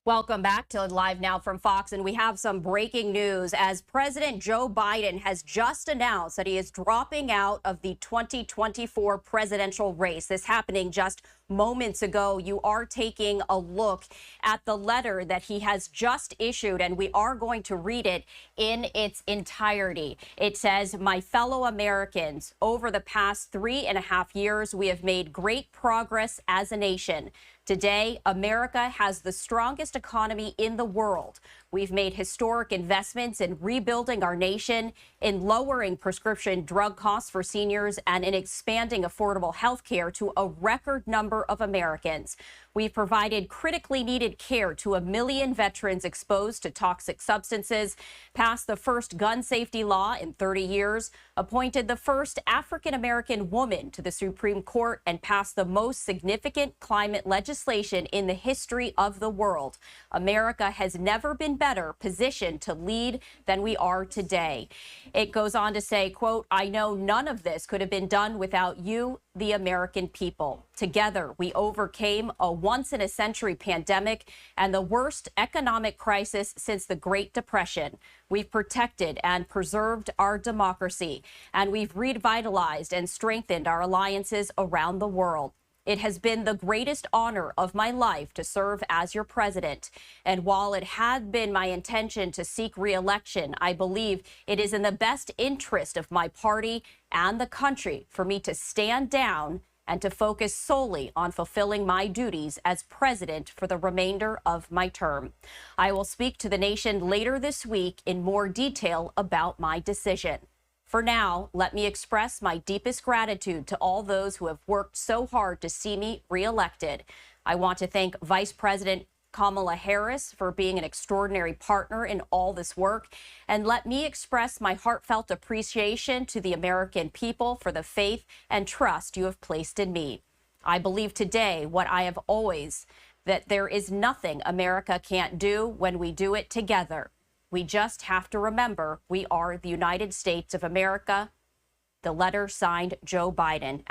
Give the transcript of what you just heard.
Welcome back to Live Now from Fox, and we have some breaking news as President Joe Biden has just announced that he is dropping out of the 2024 presidential race. This happening just moments ago. You are taking a look at the letter that he has just issued, and we are going to read it in its entirety. It says, "My fellow Americans, over the past 3.5 years, we have made great progress as a nation. Today, America has the strongest economy in the world. We've made historic investments in rebuilding our nation, in lowering prescription drug costs for seniors, and in expanding affordable health care to a record number of Americans. We've provided critically needed care to 1 million veterans exposed to toxic substances, passed the first gun safety law in 30 years, appointed the first African-American woman to the Supreme Court, and passed the most significant climate legislation in the history of the world. America has never been better positioned to lead than we are today." It goes on to say, quote, "I know none of this could have been done without you, the American people. Together, we overcame a once-in-a-century pandemic and the worst economic crisis since the Great Depression. We've protected and preserved our democracy, and we've revitalized and strengthened our alliances around the world. It has been the greatest honor of my life to serve as your president. And while it had been my intention to seek re-election, I believe it is in the best interest of my party and the country for me to stand down and to focus solely on fulfilling my duties as president for the remainder of my term. I will speak to the nation later this week in more detail about my decision. For now, let me express my deepest gratitude to all those who have worked so hard to see me reelected. I want to thank Vice President Kamala Harris for being an extraordinary partner in all this work. And let me express my heartfelt appreciation to the American people for the faith and trust you have placed in me. I believe today what I have always, that there is nothing America can't do when we do it together. We just have to remember we are the United States of America." The letter signed Joe Biden.